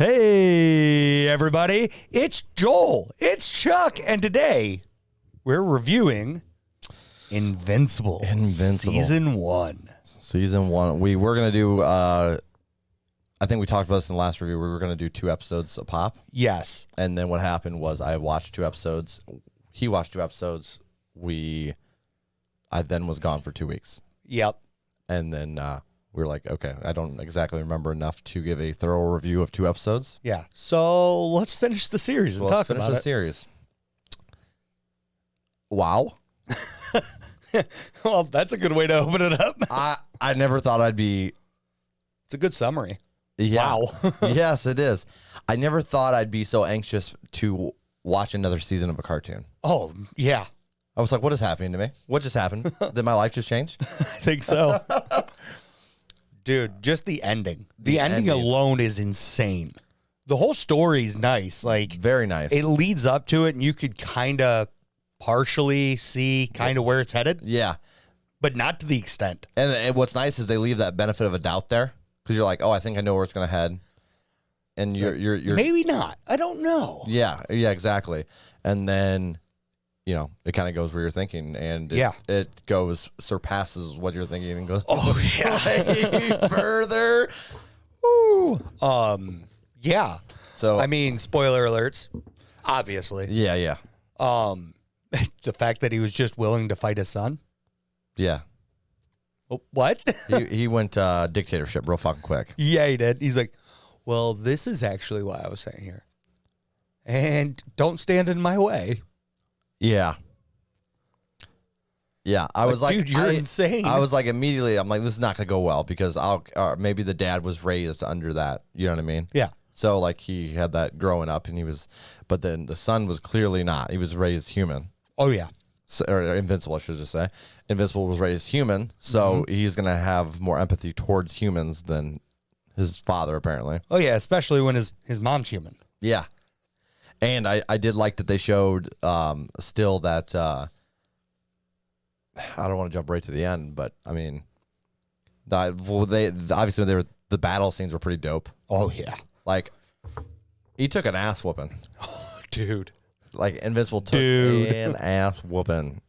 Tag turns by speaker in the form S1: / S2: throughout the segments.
S1: Hey, everybody. It's Joel. It's Chuck. And today we're reviewing Invincible. Season 1.
S2: Season 1. We were going to do, I think we talked about this in the last review. We were going to do 2 episodes a pop.
S1: Yes.
S2: And then what happened was I watched 2 episodes. He watched 2 episodes. I then was gone for 2 weeks.
S1: Yep.
S2: And then we were like, okay, I don't exactly remember enough to give a thorough review of 2 episodes.
S1: Yeah. So let's finish the series and talk about it.
S2: Let's finish the series. Wow.
S1: Well, that's a good way to open it up.
S2: I never thought I'd be...
S1: It's a good summary.
S2: Yeah.
S1: Wow.
S2: Yes, it is. I never thought I'd be so anxious to watch another season of a cartoon.
S1: Oh, yeah.
S2: I was like, what is happening to me? What just happened? Did my life just change?
S1: I think so. Dude, just the ending. The ending alone is insane. The whole story's nice. Like,
S2: very nice.
S1: It leads up to it, and you could kind of partially see kind of where it's headed.
S2: Yeah.
S1: But not to the extent.
S2: And what's nice is they leave that benefit of a doubt there. Because you're like, oh, I think I know where it's going to head. And you're
S1: maybe not. I don't know.
S2: Yeah, exactly. And then, it kind of goes where you're thinking, and it surpasses what you're thinking and goes way further.
S1: Woo. Yeah.
S2: So
S1: I mean, spoiler alerts, obviously.
S2: Yeah.
S1: The fact that he was just willing to fight his son.
S2: Yeah.
S1: Oh, what?
S2: he went dictatorship real fucking quick.
S1: Yeah, he did. He's like, well, this is actually why I was saying here. And don't stand in my way.
S2: Yeah. Yeah. I was like,
S1: dude, you're insane.
S2: I was like, immediately, I'm like, this is not going to go well because maybe the dad was raised under that. You know what I mean?
S1: Yeah.
S2: So, like, he had that growing up, and but then the son was clearly not. He was raised human.
S1: Oh, yeah.
S2: So, or Invincible, I should just say. Invincible was raised human, so he's going to have more empathy towards humans than his father, apparently.
S1: Oh, yeah, especially when his mom's human.
S2: Yeah. And I did like that they showed still that, I don't want to jump right to the end, but, I mean, obviously the battle scenes were pretty dope.
S1: Oh, yeah.
S2: Like, he took an ass whooping.
S1: Oh, dude.
S2: Like, Invincible took an ass whooping.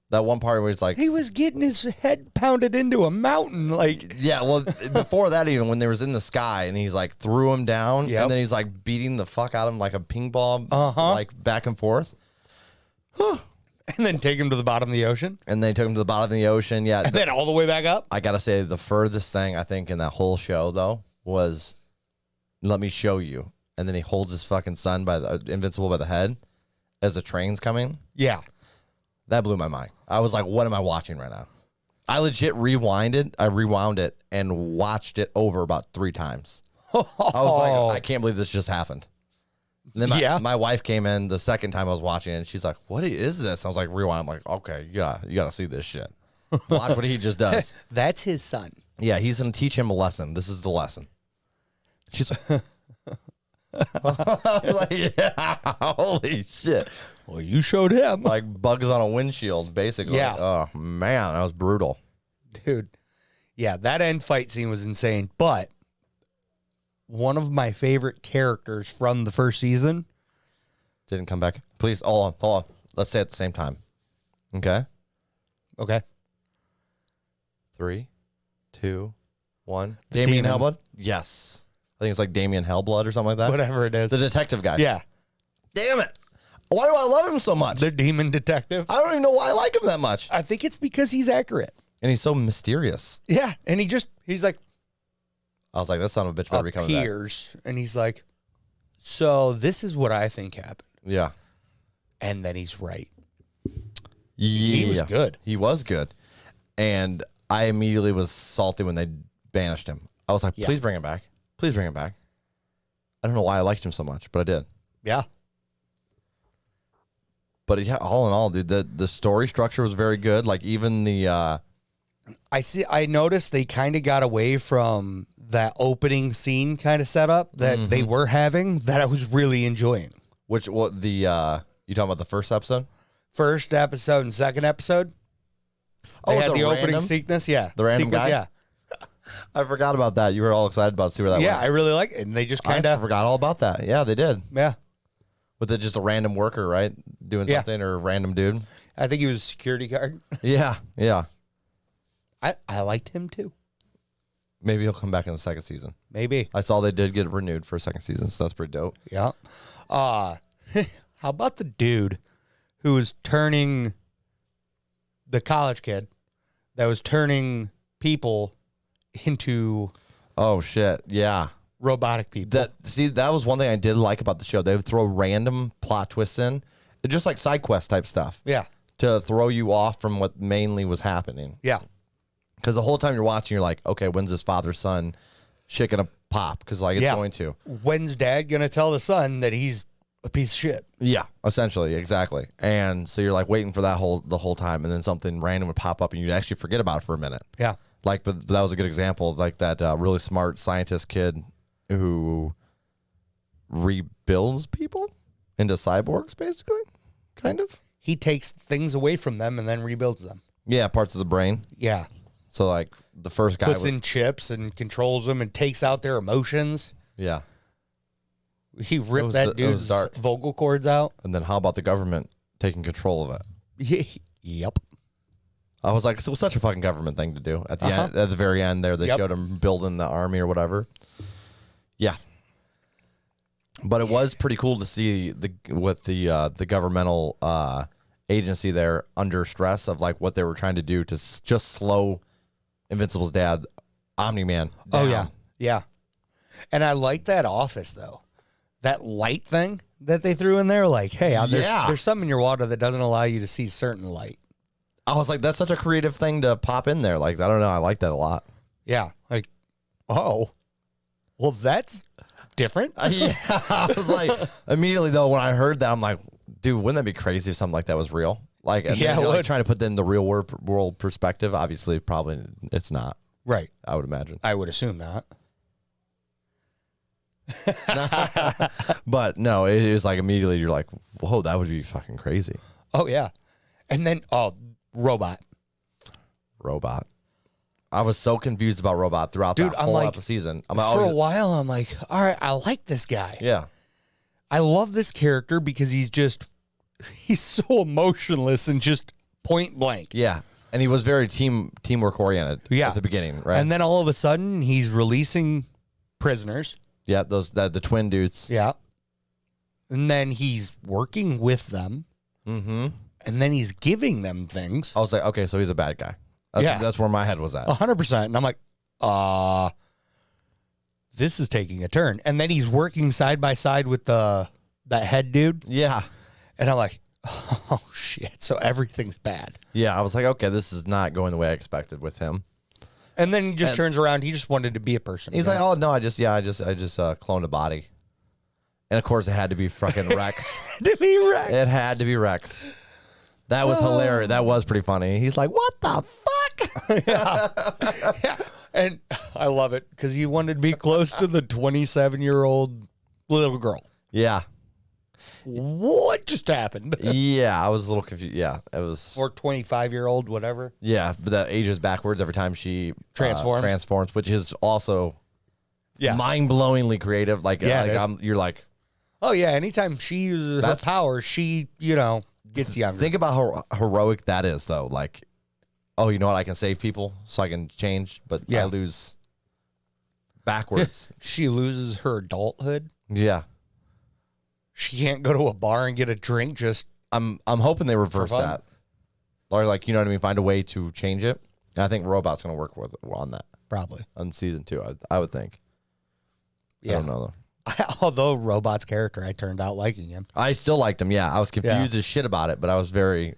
S2: That one part where he's like...
S1: He was getting his head pounded into a mountain, like...
S2: Yeah, well, before that even, when they was in the sky, and he's like, threw him down, and then he's like beating the fuck out of him like a ping ball, like back and forth.
S1: And then take him to the bottom of the ocean?
S2: And they took him to the bottom of the ocean, yeah.
S1: And then all the way back up?
S2: I gotta say, the furthest thing, I think, in that whole show, though, was, let me show you. And then he holds his fucking son Invincible by the head as the train's coming.
S1: Yeah.
S2: That blew my mind. I was like, what am I watching right now? I legit rewound it and watched it over about 3 times. I was like, I can't believe this just happened. And then my wife came in the second time I was watching it, and she's like, what is this? I was like, rewind. I'm like, okay, you gotta see this shit. Watch what he just does.
S1: That's his son.
S2: Yeah, he's going to teach him a lesson. This is the lesson. She's like, like, yeah, holy shit.
S1: Well, you showed him.
S2: Like bugs on a windshield, basically.
S1: Yeah.
S2: Oh, man, that was brutal.
S1: Dude. Yeah, that end fight scene was insane. But one of my favorite characters from the first season.
S2: Didn't come back. Please, hold on. Let's say it at the same time. Okay?
S1: Okay.
S2: 3, 2, 1. Damien Hellblood? Yes. I think it's like Damien Hellblood or something like that.
S1: Whatever it is.
S2: The detective guy.
S1: Yeah.
S2: Damn it. Why do I love him so much?
S1: The demon detective.
S2: I don't even know why I like him that much.
S1: I think it's because he's accurate.
S2: And he's so mysterious.
S1: Yeah. And he's like...
S2: I was like, that son of a bitch better be coming back.
S1: And he's like, so this is what I think happened.
S2: Yeah.
S1: And then he's right.
S2: Yeah.
S1: He was good.
S2: He was good. And I immediately was salty when they banished him. I was like, please bring him back. Please bring him back. I don't know why I liked him so much, but I did.
S1: Yeah.
S2: But yeah, all in all, dude, the story structure was very good. Like even the
S1: I noticed they kind of got away from that opening scene kind of setup that they were having that I was really enjoying.
S2: You talking about the first episode?
S1: First episode and second episode. They had the opening sequence, yeah.
S2: The random
S1: sequence,
S2: guy?
S1: yeah.
S2: I forgot about that. You were all excited about see where that
S1: Yeah,
S2: went.
S1: I really like it. And they just kind
S2: I
S1: of,
S2: forgot all about that. Yeah, they did.
S1: yeah.
S2: With it just a random worker, right? Doing
S1: Yeah.
S2: something or a random dude.
S1: I think he was a security guard.
S2: Yeah, yeah.
S1: I liked him too.
S2: Maybe he'll come back in the second season.
S1: Maybe.
S2: I saw they did get renewed for a second season, so that's pretty dope.
S1: Yeah. How about the dude who was turning the college kid that was turning people into
S2: Oh shit, yeah.
S1: robotic people?
S2: That was one thing I did like about the show. They would throw random plot twists in, just like side quest type stuff,
S1: Yeah.
S2: to throw you off from what mainly was happening.
S1: Yeah.
S2: Because the whole time you're watching, you're like, okay, when's this father-son shit gonna pop? Because like it's going to.
S1: When's dad gonna tell the son that he's a piece of shit?
S2: Yeah, essentially, exactly. And so you're like waiting for the whole time, and then something random would pop up, and you'd actually forget about it for a minute.
S1: Yeah.
S2: Like, but that was a good example, like that really smart scientist kid who rebuilds people into cyborgs, basically, kind of.
S1: He takes things away from them and then rebuilds them.
S2: Yeah, parts of the brain.
S1: Yeah.
S2: So like the first guy
S1: Puts in chips and controls them and takes out their emotions.
S2: yeah.
S1: He ripped that dude's vocal cords out.
S2: And then how about the government taking control of it?
S1: Yep.
S2: I was like, it was such a fucking government thing to do at the end, at the very end there. They showed him building the army or whatever. Yeah. But it was pretty cool to see the governmental agency there under stress of like what they were trying to do to just slow Invincible's dad, Omni Man, down.
S1: Oh yeah. Yeah. And I like that office though. That light thing that they threw in there, like, hey, there's something in your water that doesn't allow you to see certain light.
S2: I was like, that's such a creative thing to pop in there. Like, I don't know. I like that a lot.
S1: Yeah. Like, oh, well, that's different.
S2: Yeah. I was like, immediately though, when I heard that, I'm like, dude, wouldn't that be crazy if something like that was real? Like, and
S1: yeah,
S2: like trying to put that in the real world perspective. Obviously, probably it's not.
S1: Right.
S2: I would imagine.
S1: I would assume not.
S2: But no, it is like immediately you're like, whoa, that would be fucking crazy.
S1: Oh, yeah. And then, Robot.
S2: I was so confused about Robot throughout that whole season.
S1: For a while, I'm like, all right, I like this guy.
S2: Yeah.
S1: I love this character because he's so emotionless and just point blank.
S2: Yeah. And he was very teamwork oriented at the beginning, right?
S1: And then all of a sudden, he's releasing prisoners.
S2: Yeah, the twin dudes.
S1: Yeah. And then he's working with them.
S2: Mm-hmm.
S1: And then he's giving them things.
S2: I was like, okay, so he's a bad guy. That's where my head was at.
S1: 100%. And I'm like, this is taking a turn. And then he's working side by side with that head dude.
S2: Yeah.
S1: And I'm like, oh, shit. So everything's bad.
S2: Yeah, I was like, okay, this is not going the way I expected with him.
S1: And then he just turns around. He just wanted to be a person.
S2: He's like, oh, no, I just cloned a body. And, of course, it had to be fucking Rex. It had to be Rex. That was hilarious. That was pretty funny. He's like, what the fuck?
S1: Yeah. And I love it because he wanted to be close to the 27-year-old little girl.
S2: Yeah.
S1: What just happened?
S2: Yeah, I was a little confused. Yeah, it was.
S1: Or 25-year-old, whatever.
S2: Yeah, but that ages backwards every time she
S1: transforms,
S2: which is also mind-blowingly creative. Like, you're like,
S1: oh yeah. Anytime she uses her power, she gets younger.
S2: Think about how heroic that is, though. Like, oh, you know what? I can save people, so I can change, but I lose backwards.
S1: She loses her adulthood.
S2: Yeah.
S1: She can't go to a bar and get a drink. Just
S2: I'm hoping they reverse that, or like, you know what I mean, find a way to change it. And I think Robot's going to work on that
S1: probably
S2: on season 2. I would think. Yeah. I don't know though.
S1: Although Robot's character, I turned out liking him.
S2: I still liked him. Yeah, I was confused as shit about it, but I was very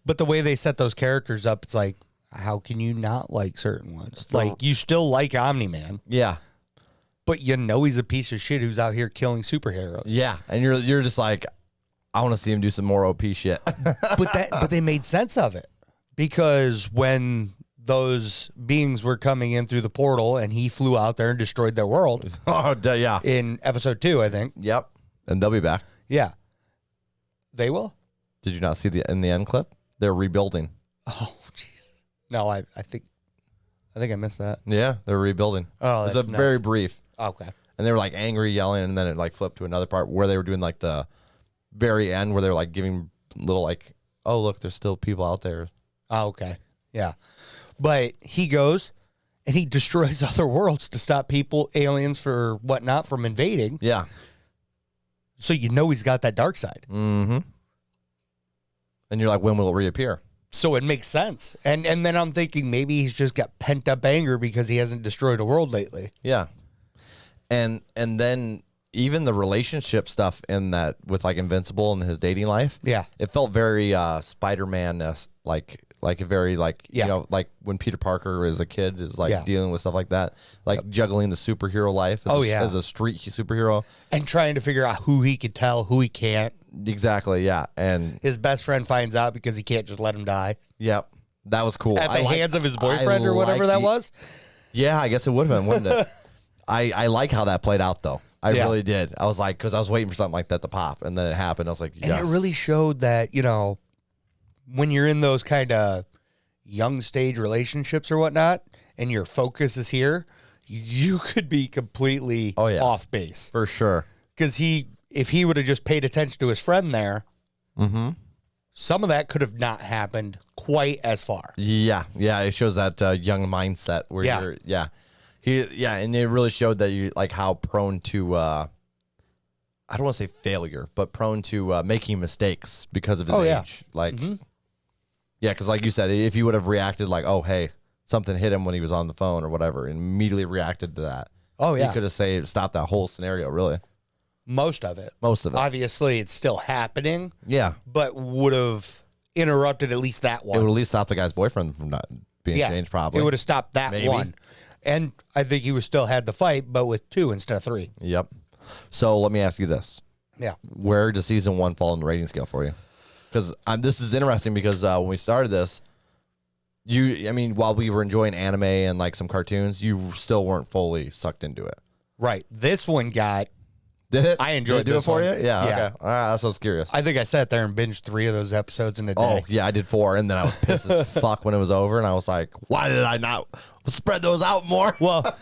S1: But the way they set those characters up, it's like, how can you not like certain ones? Like, you still like Omni Man.
S2: Yeah.
S1: But he's a piece of shit who's out here killing superheroes.
S2: Yeah, and you're just like, I want to see him do some more OP shit.
S1: but they made sense of it because when those beings were coming in through the portal and he flew out there and destroyed their world.
S2: Oh, yeah.
S1: In episode 2, I think.
S2: Yep. And they'll be back.
S1: Yeah. They will?
S2: Did you not see in the end clip? They're rebuilding.
S1: Oh, Jesus. No, I think I think I missed that.
S2: Yeah, they're rebuilding.
S1: Oh,
S2: it's
S1: that's
S2: very brief.
S1: Okay.
S2: And they were like angry, yelling, and then it like flipped to another part where they were doing like the very end where they were like giving little like, oh look, there's still people out there.
S1: Oh, okay. Yeah. But he goes and he destroys other worlds to stop people, aliens for whatnot, from invading.
S2: Yeah.
S1: So you know he's got that dark side.
S2: Mm-hmm. And you're like, when will it reappear?
S1: So it makes sense. And then I'm thinking maybe he's just got pent up anger because he hasn't destroyed a world lately.
S2: Yeah. And then even the relationship stuff in that with like Invincible and his dating life.
S1: Yeah.
S2: It felt very Spider-Man-esque, like a very like, you know, like when Peter Parker as a kid is like dealing with stuff like that, like juggling the superhero life as a street superhero.
S1: And trying to figure out who he could tell, who he can't.
S2: Exactly, yeah. And
S1: his best friend finds out because he can't just let him die.
S2: Yep. That was cool.
S1: At the hands of his boyfriend or whatever that was?
S2: Yeah, I guess it would have been, wouldn't it? I like how that played out, though. I really did. I was like, because I was waiting for something like that to pop, and then it happened. I was like, yes.
S1: And it really showed that, you know, when you're in those kind of young stage relationships or whatnot, and your focus is here, you could be completely off base.
S2: For sure.
S1: Because if he would have just paid attention to his friend there, some of that could have not happened quite as far.
S2: Yeah. Yeah. It shows that young mindset where you're, and it really showed that you like how prone to, I don't want to say failure, but prone to making mistakes because of his age. Like, yeah, because like you said, if you would have reacted like, oh, hey, something hit him when he was on the phone or whatever, and immediately reacted to that. Oh, yeah. He could have stopped that whole scenario, really.
S1: Most of it. Obviously, it's still happening.
S2: Yeah.
S1: But would have interrupted at least that one.
S2: It would at least stop the guy's boyfriend from not being changed, probably.
S1: It would have stopped that one. And I think he would still had the fight, but with 2 instead of 3.
S2: Yep. So let me ask you this.
S1: Yeah.
S2: Where does season 1 fall in the rating scale for you? Because this is interesting because when we started this, while we were enjoying anime and like some cartoons, you still weren't fully sucked into it.
S1: Right. This one got...
S2: Did it?
S1: I enjoyed
S2: it
S1: this
S2: for
S1: one.
S2: you? Yeah. Okay. All right. That's what I was curious.
S1: I think I sat there and binged 3 of those episodes in a day.
S2: Oh, yeah. I did 4, and then I was pissed as fuck when it was over, and I was like, why did I not spread those out more?
S1: Well,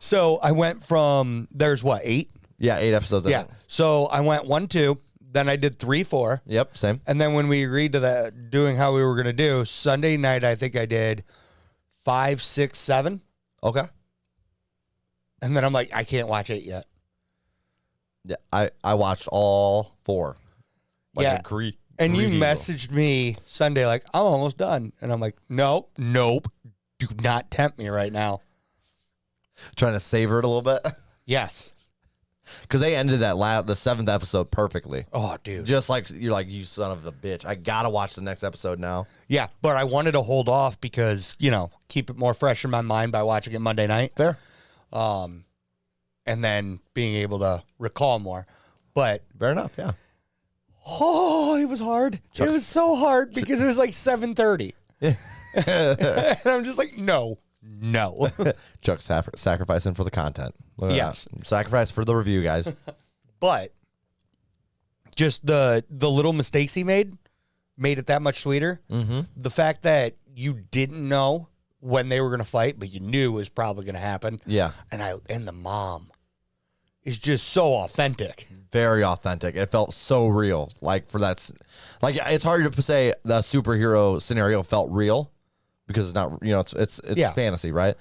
S1: so I went from... There's what, 8?
S2: Yeah, 8 episodes.
S1: Yeah. So I went 1, 2. Then I did 3, 4.
S2: Yep, same.
S1: And then when we agreed to that, doing how we were going to do, Sunday night, I think I did 5, 6, 7.
S2: Okay.
S1: And then I'm like, I can't watch 8 yet.
S2: Yeah, I watched all 4.
S1: And you messaged me Sunday like, I'm almost done. And I'm like, nope. Do not tempt me right now.
S2: Trying to savor it a little bit?
S1: Yes.
S2: Because they ended the 7th episode perfectly.
S1: Oh, dude.
S2: Just like, you're like, you son of a bitch. I got to watch the next episode now.
S1: Yeah, but I wanted to hold off because, keep it more fresh in my mind by watching it Monday night.
S2: Fair.
S1: And then being able to recall more. But
S2: fair enough, yeah.
S1: Oh, it was hard. It was so hard because it was like 7:30. Yeah. And I'm just like, no.
S2: Chuck's sacrificing for the content.
S1: Yes.
S2: Sacrifice for the review, guys.
S1: But just the little mistakes he made it that much sweeter. Mm-hmm. The fact that you didn't know when they were going to fight, but you knew it was probably going to happen.
S2: Yeah.
S1: And the mom is just so authentic.
S2: Very authentic. It felt so real. Like it's hard to say the superhero scenario felt real because it's not, it's fantasy, right?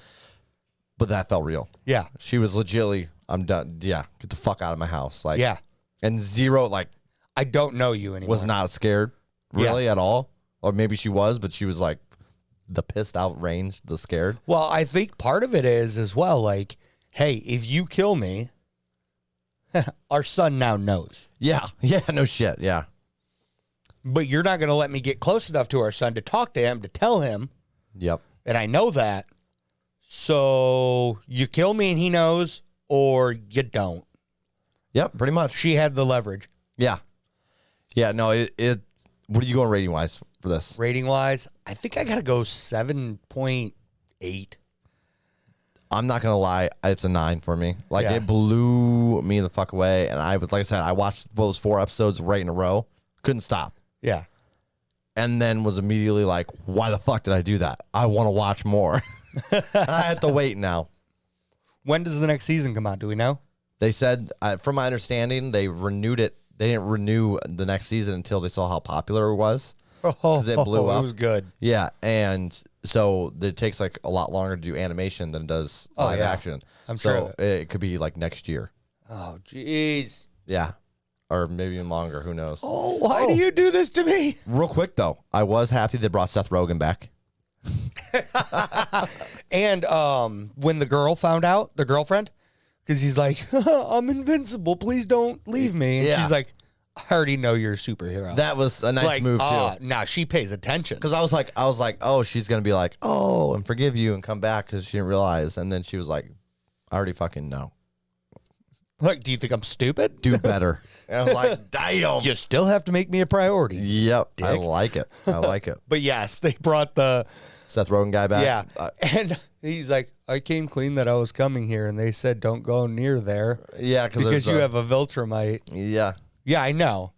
S2: But that felt real.
S1: Yeah.
S2: She was legitimately, I'm done. Yeah. Get the fuck out of my house. Like,
S1: yeah.
S2: And zero, like,
S1: I don't know you anymore.
S2: Was not scared really at all. Or maybe she was, but she was like the pissed out range, the scared.
S1: Well, I think part of it is as well, like, hey, if you kill me, our son now knows.
S2: Yeah. Yeah. No shit. Yeah.
S1: But you're not going to let me get close enough to our son to talk to him, to tell him.
S2: Yep.
S1: And I know that. So you kill me and he knows, or you don't.
S2: Yep. Pretty much.
S1: She had the leverage.
S2: Yeah. Yeah. No, what are you going rating wise for this?
S1: Rating wise, I think I got to go 7.8.
S2: I'm not going to lie. It's a 9 for me. Like, it blew me the fuck away. And I was, like I said, I watched those 4 episodes right in a row. Couldn't stop.
S1: Yeah.
S2: And then was immediately like, why the fuck did I do that? I want to watch more. I have to wait now.
S1: When does the next season come out? Do we know?
S2: They said, from my understanding, they renewed it. They didn't renew the next season until they saw how popular it was. Because it blew up.
S1: It was good.
S2: Yeah, and so it takes like a lot longer to do animation than it does live action.
S1: I'm
S2: so
S1: sure.
S2: It could be like next year.
S1: Oh, jeez.
S2: Yeah, or maybe even longer. Who knows?
S1: Oh, why do you do this to me?
S2: Real quick though, I was happy they brought Seth Rogen back.
S1: And when the girl found out, the girlfriend, because he's like, I'm invincible. Please don't leave me. And she's like, I already know you're a superhero.
S2: That was a nice move too.
S1: Now she pays attention.
S2: Because I was like, oh, she's gonna be like, oh, and forgive you and come back because she didn't realize. And then she was like, I already fucking know.
S1: Like, do you think I'm stupid?
S2: Do better. And I was like, damn.
S1: You still have to make me a priority.
S2: Yep.
S1: Dick.
S2: I like it. I like it.
S1: But yes, they brought the
S2: Seth Rogen guy back.
S1: Yeah. And he's like, I came clean that I was coming here, and they said don't go near there.
S2: Yeah,
S1: because you have a Viltrumite.
S2: Yeah.
S1: Yeah, I know.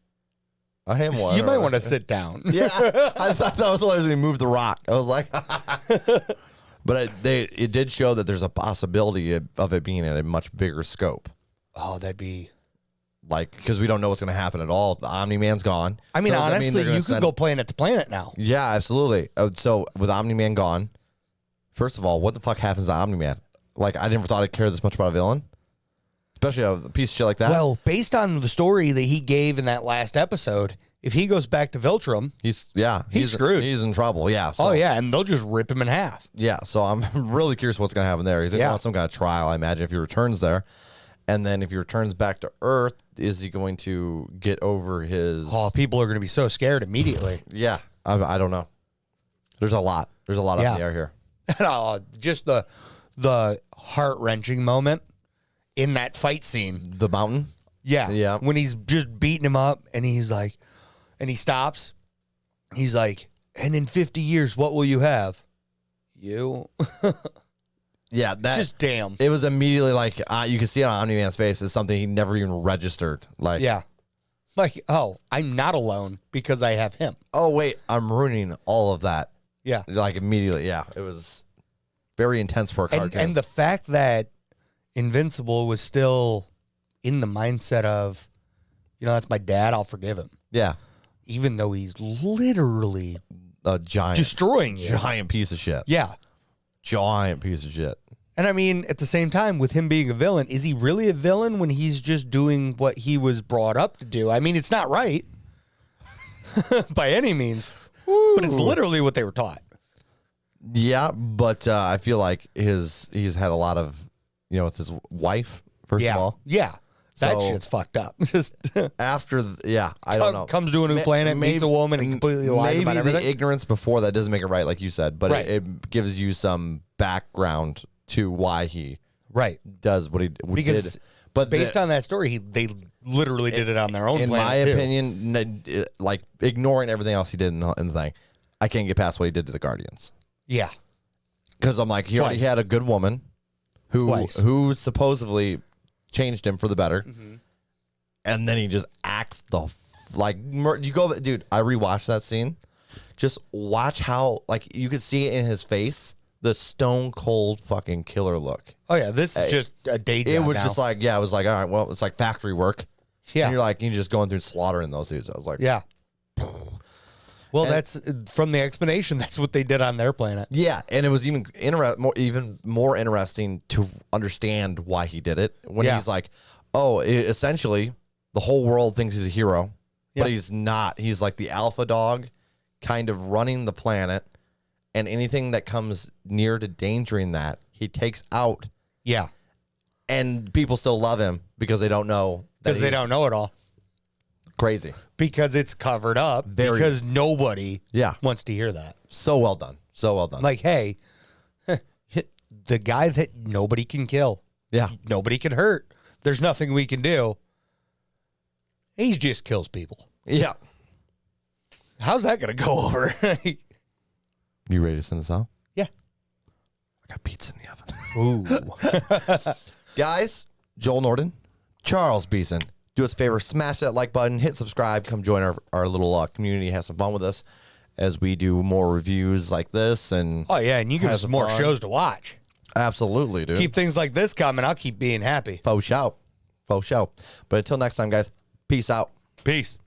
S2: I am one.
S1: You might want to sit down.
S2: Yeah. I thought that was hilarious when he moved the rock. I was like, but it did show that there's a possibility of it being at a much bigger scope.
S1: Oh, that'd be
S2: like, because we don't know what's going to happen at all. The Omni Man's gone.
S1: I mean, honestly, you could go planet to planet now.
S2: Yeah, absolutely. So with Omni Man gone, first of all, what the fuck happens to Omni Man? Like, I never thought I'd care this much about a villain, especially a piece of shit like that.
S1: Well, based on the story that he gave in that last episode, if he goes back to Viltrum,
S2: he's
S1: screwed.
S2: He's in trouble. Yeah. So,
S1: oh yeah, and they'll just rip him in half.
S2: Yeah. So I'm really curious what's going to happen there. He's going to want some kind of trial, I imagine, if he returns there. And then if he returns back to Earth, is he going to get over his...
S1: Oh, people are going to be so scared immediately.
S2: Yeah. I don't know. There's a lot. There's a lot up in the air here.
S1: Just the heart-wrenching moment in that fight scene.
S2: The mountain?
S1: Yeah.
S2: Yeah.
S1: When he's just beating him up, and he's like... And he stops. He's like, and in 50 years, what will you have? You?
S2: Yeah, that
S1: just damn.
S2: It was immediately like you can see it on Omni Man's face. It's something he never even registered. Like,
S1: yeah, like, oh, I'm not alone because I have him.
S2: Oh wait, I'm ruining all of that.
S1: Yeah,
S2: like immediately. Yeah, it was very intense for a cartoon.
S1: And the fact that Invincible was still in the mindset of, that's my dad. I'll forgive him.
S2: Yeah,
S1: even though he's literally
S2: a giant
S1: destroying you.
S2: Giant piece of shit.
S1: Yeah.
S2: Giant piece of shit.
S1: And I mean, at the same time, with him being a villain, is he really a villain when he's just doing what he was brought up to do? I mean, it's not right by any means, but it's literally what they were taught.
S2: Yeah, but I feel like he's had a lot of, with his wife, first of all.
S1: Yeah. That shit's fucked up. Just
S2: after, I don't know.
S1: Comes to a new planet, meets a woman, and completely lies about everything.
S2: The ignorance before that doesn't make it right, like you said, but it gives you some background to why he does what he did. But
S1: based on that story, they literally did it on their own.
S2: In my opinion, like ignoring everything else he did in the thing, I can't get past what he did to the Guardians.
S1: Yeah,
S2: because I'm like, he already had a good woman who supposedly changed him for the better, and then he just acts you go, dude. I rewatched that scene. Just watch how you could see it in his face, the stone cold fucking killer look.
S1: Oh yeah, this is just a day job.
S2: It was
S1: now.
S2: just like, it was like, all right, well, it's like factory work.
S1: Yeah,
S2: and you're just going through slaughtering those dudes. I was like,
S1: yeah. Well, that's from the explanation. That's what they did on their planet.
S2: Yeah, and it was even more interesting to understand why he did it. When he's like, essentially, the whole world thinks he's a hero, but he's not. He's like the alpha dog, kind of running the planet, and anything that comes near to endangering that, he takes out.
S1: Yeah,
S2: and people still love him because they don't know.
S1: Because they don't know it all.
S2: Crazy.
S1: Because it's covered up. Because nobody wants to hear that.
S2: So well done. So well done.
S1: Like, hey, the guy that nobody can kill.
S2: Yeah.
S1: Nobody can hurt. There's nothing we can do. He just kills people.
S2: Yeah.
S1: How's that going to go over?
S2: You ready to send this out?
S1: Yeah.
S2: I got pizza in the
S1: oven.
S2: Ooh. Guys, Joel Norden, Charles Beeson. Do us a favor, smash that like button, hit subscribe, come join our little community, have some fun with us. as we do more reviews like this. And
S1: Oh, yeah, and you give us
S2: Has
S1: more
S2: fun.
S1: shows to watch.
S2: absolutely, dude.
S1: Keep things like this coming. I'll keep being happy.
S2: Faux show. Faux show. But until next time, guys, peace out.
S1: Peace.